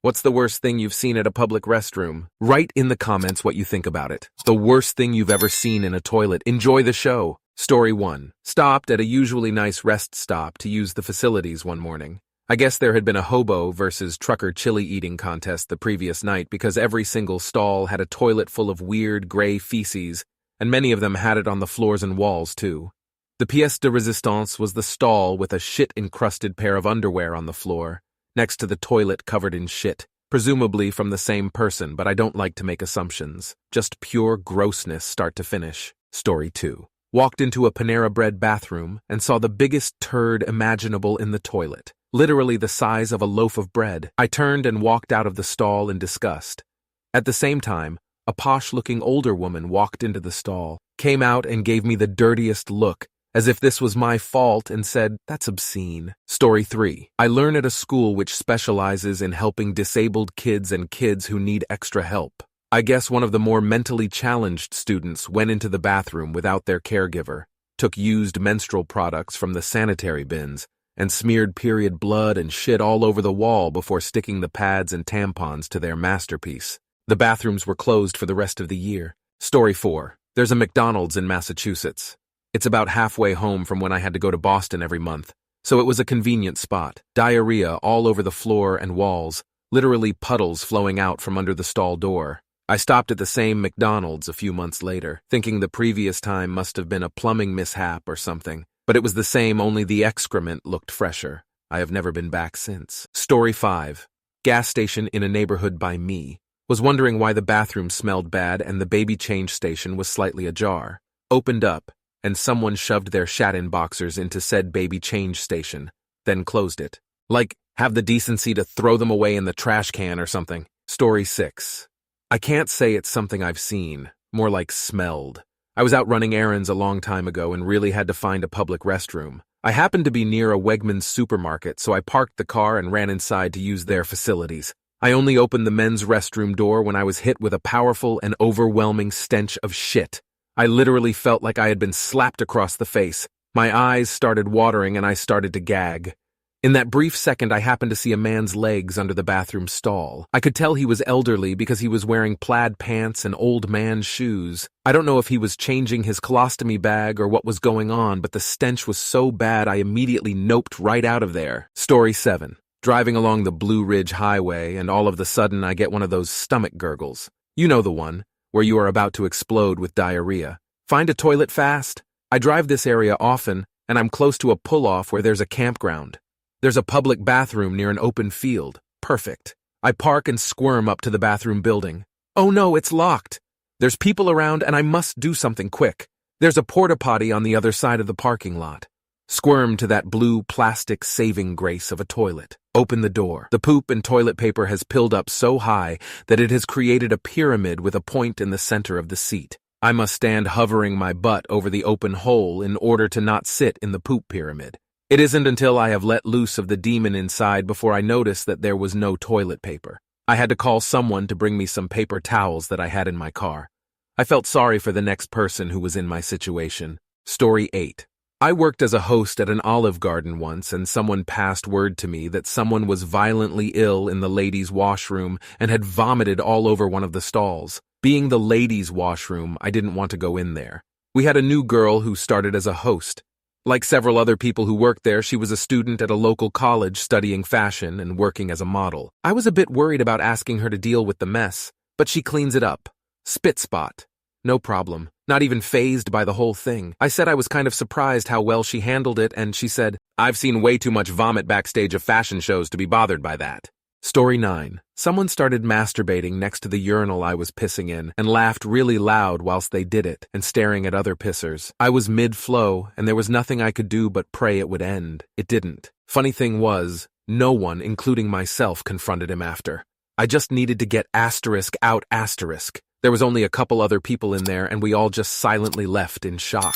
What's the worst thing you've seen at a public restroom? Write in the comments what you think about it. The worst thing you've ever seen in a toilet. Enjoy the show. Story 1. Stopped at a usually nice rest stop to use the facilities one morning. I guess there had been a hobo versus trucker chili eating contest the previous night because every single stall had a toilet full of weird gray feces, and many of them had it on the floors and walls too. The pièce de résistance was the stall with a shit-encrusted pair of underwear on the floor, next to the toilet covered in shit, presumably from the same person, but I don't like to make assumptions. Just pure grossness start to finish. Story 2. Walked into a Panera Bread bathroom and saw the biggest turd imaginable in the toilet, literally the size of a loaf of bread. I turned and walked out of the stall in disgust. At the same time, a posh-looking older woman walked into the stall, came out and gave me the dirtiest look, as if this was my fault, and said, "That's obscene." Story 3. I learn at a school which specializes in helping disabled kids and kids who need extra help. I guess one of the more mentally challenged students went into the bathroom without their caregiver, took used menstrual products from the sanitary bins, and smeared period blood and shit all over the wall before sticking the pads and tampons to their masterpiece. The bathrooms were closed for the rest of the year. Story 4. There's a McDonald's in Massachusetts. It's about halfway home from when I had to go to Boston every month, so it was a convenient spot. Diarrhea all over the floor and walls, literally puddles flowing out from under the stall door. I stopped at the same McDonald's a few months later, thinking the previous time must have been a plumbing mishap or something, but it was the same, only the excrement looked fresher. I have never been back since. Story 5. Gas station in a neighborhood by me. Was wondering why the bathroom smelled bad and the baby change station was slightly ajar. Opened up, and someone shoved their shat-in boxers into said baby change station, then closed it. Like, have the decency to throw them away in the trash can or something. Story 6. I can't say it's something I've seen, more like smelled. I was out running errands a long time ago and really had to find a public restroom. I happened to be near a Wegmans supermarket, so I parked the car and ran inside to use their facilities. I only opened the men's restroom door when I was hit with a powerful and overwhelming stench of shit. I literally felt like I had been slapped across the face. My eyes started watering and I started to gag. In that brief second, I happened to see a man's legs under the bathroom stall. I could tell he was elderly because he was wearing plaid pants and old man shoes. I don't know if he was changing his colostomy bag or what was going on, but the stench was so bad I immediately noped right out of there. Story 7. Driving along the Blue Ridge Highway, and all of the sudden I get one of those stomach gurgles. You know the one, where you are about to explode with diarrhea. Find a toilet fast. I drive this area often, and I'm close to a pull-off where there's a campground. There's a public bathroom near an open field. Perfect. I park and squirm up to the bathroom building. Oh no, it's locked. There's people around and I must do something quick. There's a porta-potty on the other side of the parking lot. Squirm to that blue plastic saving grace of a toilet. Open the door. The poop and toilet paper has pilled up so high that it has created a pyramid with a point in the center of the seat. I must stand hovering my butt over the open hole in order to not sit in the poop pyramid. It isn't until I have let loose of the demon inside before I notice that there was no toilet paper. I had to call someone to bring me some paper towels that I had in my car. I felt sorry for the next person who was in my situation. Story 8. I worked as a host at an Olive Garden once, and someone passed word to me that someone was violently ill in the ladies' washroom and had vomited all over one of the stalls. Being the ladies' washroom, I didn't want to go in there. We had a new girl who started as a host. Like several other people who worked there, she was a student at a local college studying fashion and working as a model. I was a bit worried about asking her to deal with the mess, but she cleans it up. Spit spot. No problem. Not even fazed by the whole thing. I said I was kind of surprised how well she handled it, and she said, "I've seen way too much vomit backstage of fashion shows to be bothered by that." Story 9. Someone started masturbating next to the urinal I was pissing in and laughed really loud whilst they did it and staring at other pissers. I was mid-flow and there was nothing I could do but pray it would end. It didn't. Funny thing was, no one, including myself, confronted him after. I just needed to get asterisk out asterisk. There was only a couple other people in there and we all just silently left in shock.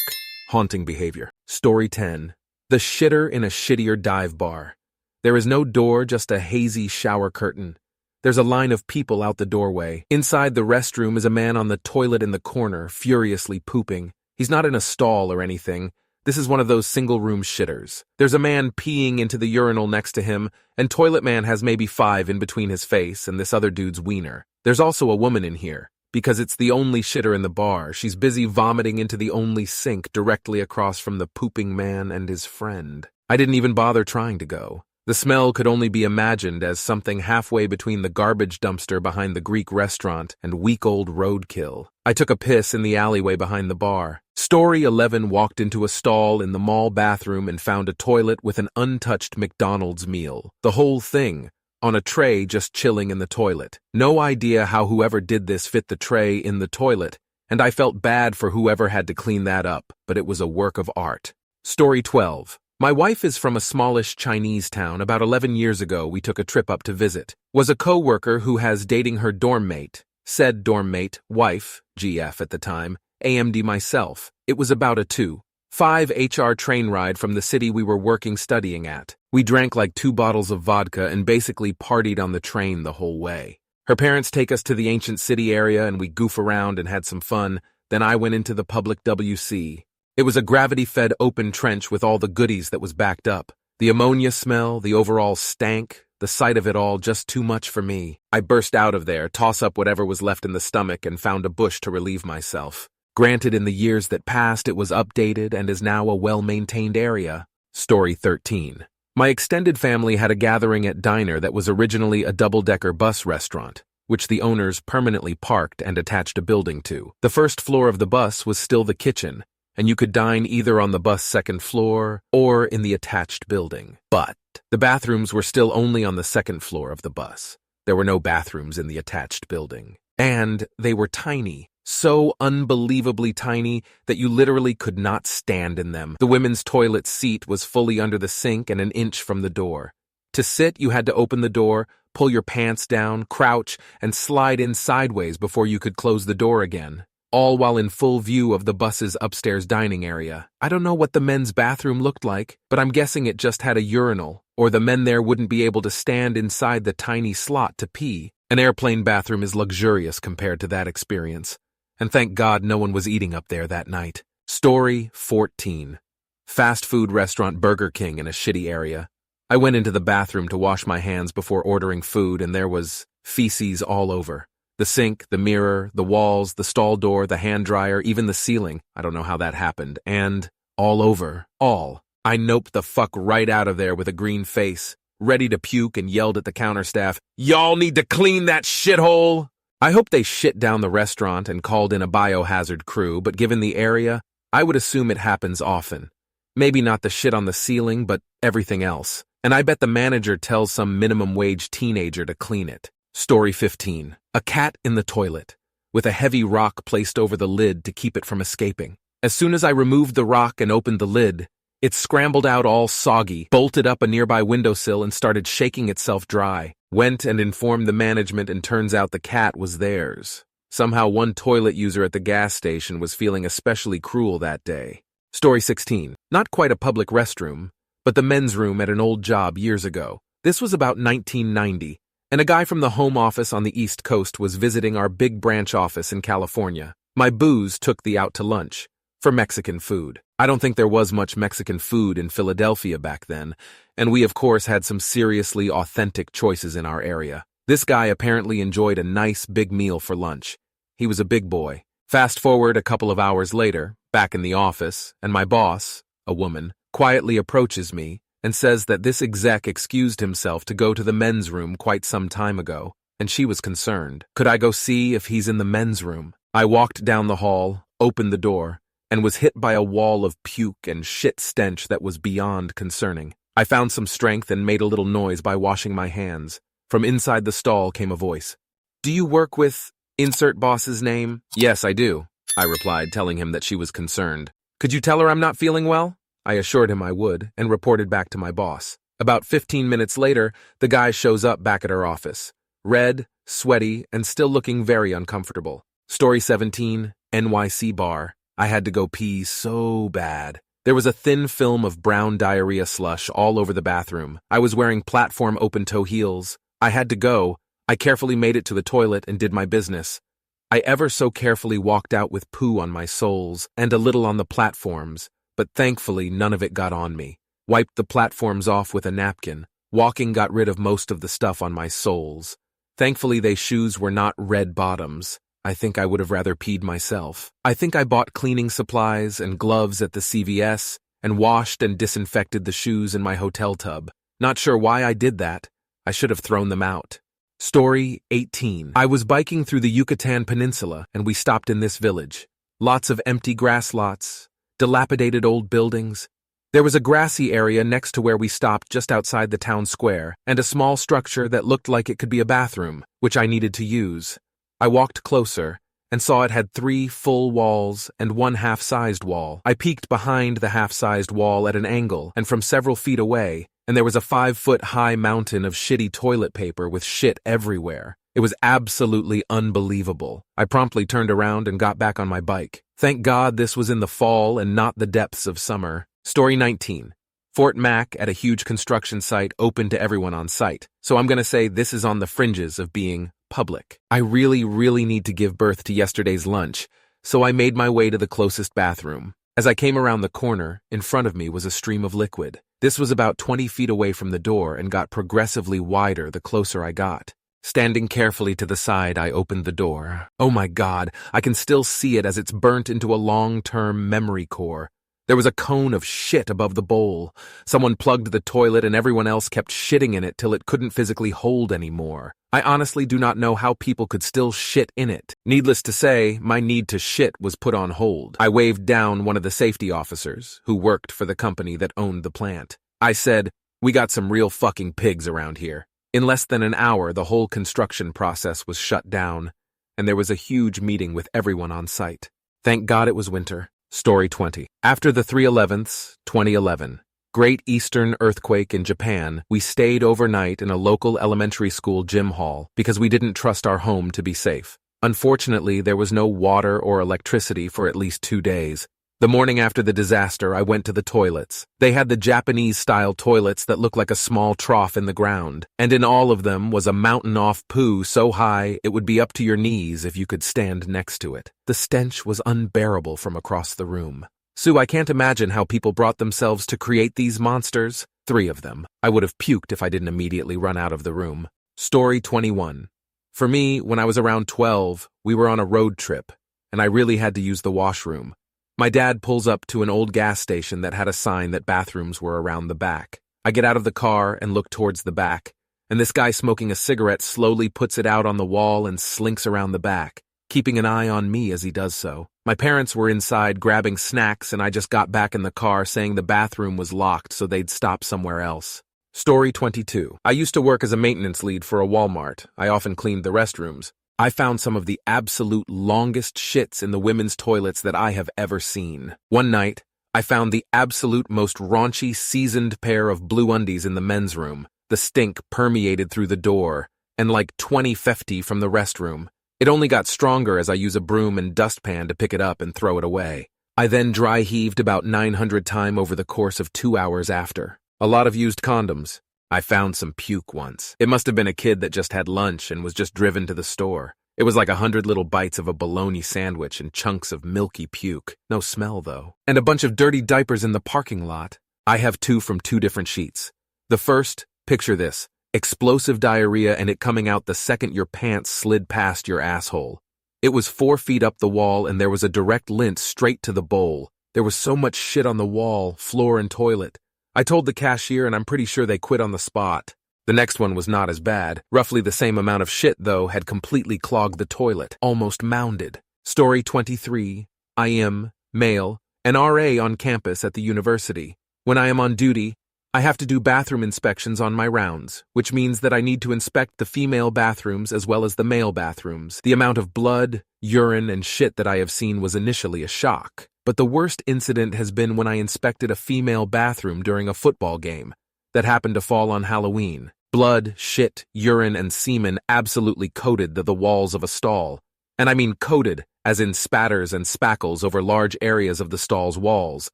Haunting behavior. Story 10. The shitter in a shittier dive bar. There is no door, just a hazy shower curtain. There's a line of people out the doorway. Inside the restroom is a man on the toilet in the corner, furiously pooping. He's not in a stall or anything. This is one of those single-room shitters. There's a man peeing into the urinal next to him, and Toilet Man has maybe 5 in between his face and this other dude's wiener. There's also a woman in here. Because it's the only shitter in the bar, she's busy vomiting into the only sink directly across from the pooping man and his friend. I didn't even bother trying to go. The smell could only be imagined as something halfway between the garbage dumpster behind the Greek restaurant and week-old roadkill. I took a piss in the alleyway behind the bar. Story 11 walked into a stall in the mall bathroom and found a toilet with an untouched McDonald's meal. The whole thing on a tray just chilling in the toilet. No idea how whoever did this fit the tray in the toilet, and I felt bad for whoever had to clean that up, but it was a work of art. Story 12. My wife is from a smallish Chinese town. About 11 years ago, we took a trip up to visit. Was a co-worker who has dating her dorm mate. Said dorm mate, wife, GF at the time, AMD myself. It was about a 2.5 HR train ride from the city we were studying at. We drank like 2 bottles of vodka and basically partied on the train the whole way. Her parents take us to the ancient city area and we goof around and had some fun. Then I went into the public WC. It was a gravity-fed open trench with all the goodies that was backed up. The ammonia smell, the overall stank, the sight of it all just too much for me. I burst out of there, toss up whatever was left in the stomach, and found a bush to relieve myself. Granted, in the years that passed, it was updated and is now a well-maintained area. Story 13. My extended family had a gathering at diner that was originally a double-decker bus restaurant, which the owners permanently parked and attached a building to. The first floor of the bus was still the kitchen, and you could dine either on the bus second floor or in the attached building. But the bathrooms were still only on the second floor of the bus. There were no bathrooms in the attached building. And they were tiny, so unbelievably tiny that you literally could not stand in them. The women's toilet seat was fully under the sink and an inch from the door. To sit, you had to open the door, pull your pants down, crouch, and slide in sideways before you could close the door again. All while in full view of the bus's upstairs dining area. I don't know what the men's bathroom looked like, but I'm guessing it just had a urinal, or the men there wouldn't be able to stand inside the tiny slot to pee. An airplane bathroom is luxurious compared to that experience, and thank God no one was eating up there that night. Story 14. Fast food restaurant Burger King in a shitty area. I went into the bathroom to wash my hands before ordering food, and there was feces all over. The sink, the mirror, the walls, the stall door, the hand dryer, even the ceiling. I don't know how that happened. And all over. All. I noped the fuck right out of there with a green face, ready to puke, and yelled at the counter staff, "Y'all need to clean that shithole!" I hope they shit down the restaurant and called in a biohazard crew, but given the area, I would assume it happens often. Maybe not the shit on the ceiling, but everything else. And I bet the manager tells some minimum wage teenager to clean it. Story 15. A cat in the toilet, with a heavy rock placed over the lid to keep it from escaping. As soon as I removed the rock and opened the lid, it scrambled out all soggy, bolted up a nearby windowsill and started shaking itself dry. Went and informed the management, and turns out the cat was theirs. Somehow one toilet user at the gas station was feeling especially cruel that day. Story 16. Not quite a public restroom, but the men's room at an old job years ago. This was about 1990. And a guy from the home office on the East Coast was visiting our big branch office in California. My booze took the out to lunch for Mexican food. I don't think there was much Mexican food in Philadelphia back then, and we of course had some seriously authentic choices in our area. This guy apparently enjoyed a nice big meal for lunch. He was a big boy. Fast forward a couple of hours later, back in the office, and my boss, a woman, quietly approaches me and says that this exec excused himself to go to the men's room quite some time ago, and she was concerned. Could I go see if he's in the men's room? I walked down the hall, opened the door, and was hit by a wall of puke and shit stench that was beyond concerning. I found some strength and made a little noise by washing my hands. From inside the stall came a voice. "Do you work with insert boss's name?" "Yes, I do," I replied, telling him that she was concerned. "Could you tell her I'm not feeling well?" I assured him I would, and reported back to my boss. About 15 minutes later, the guy shows up back at our office. Red, sweaty, and still looking very uncomfortable. Story 17, NYC bar. I had to go pee so bad. There was a thin film of brown diarrhea slush all over the bathroom. I was wearing platform open-toe heels. I had to go. I carefully made it to the toilet and did my business. I ever so carefully walked out with poo on my soles and a little on the platforms, but thankfully none of it got on me. Wiped the platforms off with a napkin. Walking got rid of most of the stuff on my soles. Thankfully, they shoes were not red bottoms. I think I would have rather peed myself. I think I bought cleaning supplies and gloves at the CVS and washed and disinfected the shoes in my hotel tub. Not sure why I did that. I should have thrown them out. Story 18. I was biking through the Yucatan Peninsula and we stopped in this village. Lots of empty grass lots, dilapidated old buildings. There was a grassy area next to where we stopped just outside the town square and a small structure that looked like it could be a bathroom, which I needed to use. I walked closer and saw it had 3 full walls and 1 half-sized wall. I peeked behind the half-sized wall at an angle and from several feet away, and there was a 5-foot-high mountain of shitty toilet paper with shit everywhere. It was absolutely unbelievable. I promptly turned around and got back on my bike. Thank God this was in the fall and not the depths of summer. Story 19. Fort Mac at a huge construction site open to everyone on site. So I'm going to say this is on the fringes of being public. I really need to give birth to yesterday's lunch, so I made my way to the closest bathroom. As I came around the corner, in front of me was a stream of liquid. This was about 20 feet away from the door and got progressively wider the closer I got. Standing carefully to the side, I opened the door. Oh my God, I can still see it as it's burnt into a long-term memory core. There was a cone of shit above the bowl. Someone plugged the toilet and everyone else kept shitting in it till it couldn't physically hold anymore. I honestly do not know how people could still shit in it. Needless to say, my need to shit was put on hold. I waved down one of the safety officers, who worked for the company that owned the plant. I said, "We got some real fucking pigs around here." In less than an hour, the whole construction process was shut down, and there was a huge meeting with everyone on site. Thank God it was winter. Story 20. After the 3/11, 2011, Great Eastern Earthquake in Japan, we stayed overnight in a local elementary school gym hall because we didn't trust our home to be safe. Unfortunately, there was no water or electricity for at least 2 days. The morning after the disaster, I went to the toilets. They had the Japanese-style toilets that look like a small trough in the ground, and in all of them was a mountain-off poo so high it would be up to your knees if you could stand next to it. The stench was unbearable from across the room. Sue, I can't imagine how people brought themselves to create these monsters. 3 of them. I would have puked if I didn't immediately run out of the room. Story 21. For me, when I was around 12, we were on a road trip, and I really had to use the washroom. My dad pulls up to an old gas station that had a sign that bathrooms were around the back. I get out of the car and look towards the back, and this guy smoking a cigarette slowly puts it out on the wall and slinks around the back, keeping an eye on me as he does so. My parents were inside grabbing snacks, and I just got back in the car saying the bathroom was locked so they'd stop somewhere else. Story 22. I used to work as a maintenance lead for a Walmart. I often cleaned the restrooms. I found some of the absolute longest shits in the women's toilets that I have ever seen. One night, I found the absolute most raunchy, seasoned pair of blue undies in the men's room. The stink permeated through the door, and like 2050 from the restroom. It only got stronger as I use a broom and dustpan to pick it up and throw it away. I then dry heaved about 900 times over the course of 2 hours after. A lot of used condoms. I found some puke once. It must have been a kid that just had lunch and was just driven to the store. It was like 100 little bites of a bologna sandwich and chunks of milky puke. No smell, though. And a bunch of dirty diapers in the parking lot. I have 2 from 2 different sheets. The first, picture this, explosive diarrhea and it coming out the second your pants slid past your asshole. It was 4 feet up the wall and there was a direct lint straight to the bowl. There was so much shit on the wall, floor, and toilet. I told the cashier and I'm pretty sure they quit on the spot. The next one was not as bad. Roughly the same amount of shit, though, had completely clogged the toilet, almost mounded. Story 23. I am, male, an RA on campus at the university. When I am on duty, I have to do bathroom inspections on my rounds, which means that I need to inspect the female bathrooms as well as the male bathrooms. The amount of blood, urine, and shit that I have seen was initially a shock. But the worst incident has been when I inspected a female bathroom during a football game that happened to fall on Halloween. Blood, shit, urine, and semen absolutely coated the walls of a stall. And I mean coated, as in spatters and spackles over large areas of the stall's walls,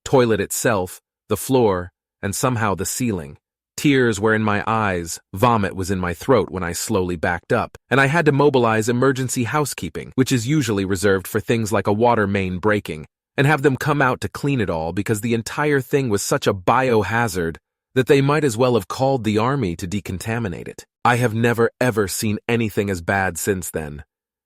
toilet itself, the floor, and somehow the ceiling. Tears were in my eyes, vomit was in my throat when I slowly backed up, and I had to mobilize emergency housekeeping, which is usually reserved for things like a water main breaking. and have them come out to clean it all because the entire thing was such a biohazard that they might as well have called the army to decontaminate it. I have never ever seen anything as bad since then,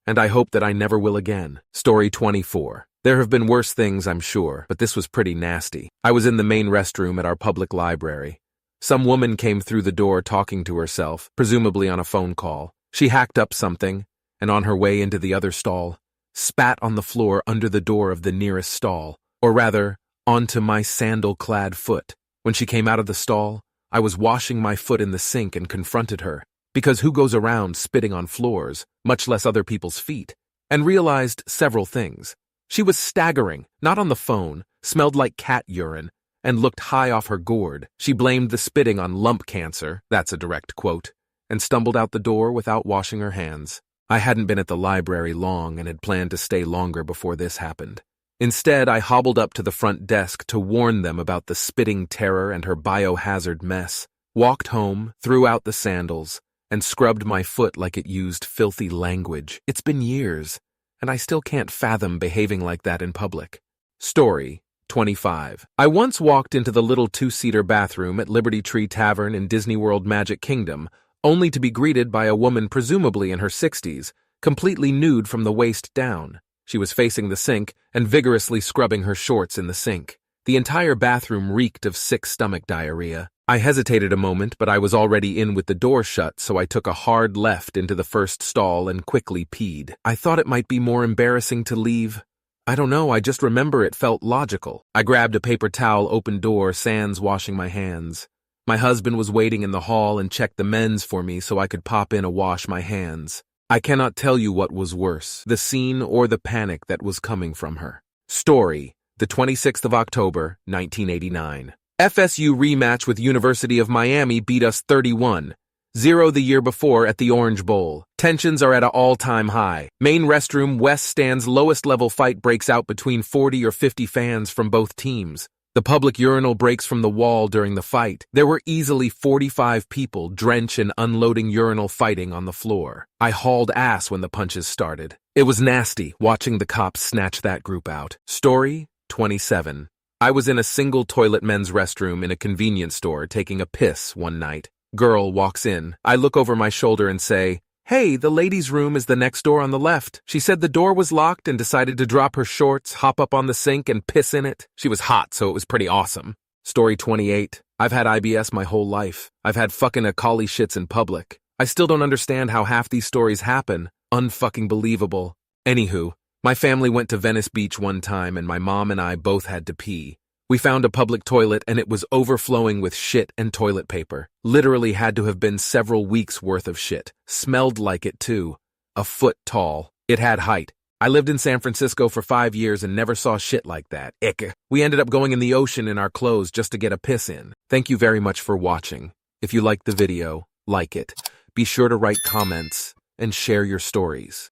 and I hope that I never will again. Story 24. There have been worse things, I'm sure, but this was pretty nasty. I was in the main restroom at our public library. Some woman came through the door talking to herself, presumably on a phone call. She hacked up something, and on her way into the other stall, spat on the floor under the door of the nearest stall, or rather, onto my sandal-clad foot. When she came out of the stall, I was washing my foot in the sink and confronted her, because who goes around spitting on floors, much less other people's feet, and realized several things. She was staggering, not on the phone, smelled like cat urine, and looked high off her gourd. She blamed the spitting on lump cancer, that's a direct quote, and stumbled out the door without washing her hands. I hadn't been at the library long and had planned to stay longer before this happened. Instead, I hobbled up to the front desk to warn them about the spitting terror and her biohazard mess, walked home, threw out the sandals, and scrubbed my foot like it used filthy language. It's been years, and I still can't fathom behaving like that in public. Story 25. I once walked into the little two-seater bathroom at Liberty Tree Tavern in Disney World Magic Kingdom, only to be greeted by a woman presumably in her 60s, completely nude from the waist down. She was facing the sink and vigorously scrubbing her shorts in the sink. The entire bathroom reeked of sick stomach diarrhea. I hesitated a moment, but I was already in with the door shut, so I took a hard left into the first stall and quickly peed. I thought it might be more embarrassing to leave. I don't know, I just remember it felt logical. I grabbed a paper towel, opened door, sans washing my hands. My husband was waiting in the hall and checked the men's for me so I could pop in a wash my hands. I cannot tell you what was worse, the scene or the panic that was coming from her. Story, the 26th of October, 1989. FSU rematch with University of Miami beat us 31-0 the year before at the Orange Bowl. Tensions are at an all-time high. Main restroom West stand's lowest level fight breaks out between 40 or 50 fans from both teams. The public urinal breaks from the wall during the fight. There were easily 45 people drenched in unloading urinal fighting on the floor. I hauled ass when the punches started. It was nasty watching the cops snatch that group out. Story 27. I was in a single toilet men's restroom in a convenience store taking a piss one night. Girl walks in. I look over my shoulder and say, "Hey, the ladies' room is the next door on the left." She said the door was locked and decided to drop her shorts, hop up on the sink, and piss in it. She was hot, so it was pretty awesome. Story 28. I've had IBS my whole life. I've had fucking Akali shits in public. I still don't understand how half these stories happen. Unfucking believable. Anywho, my family went to Venice Beach one time and my mom and I both had to pee. We found a public toilet and it was overflowing with shit and toilet paper. Literally had to have been several weeks worth of shit. Smelled like it too. A foot tall. It had height. I lived in San Francisco for 5 years and never saw shit like that. Ick. We ended up going in the ocean in our clothes just to get a piss in. Thank you very much for watching. If you liked the video, like it. Be sure to write comments and share your stories.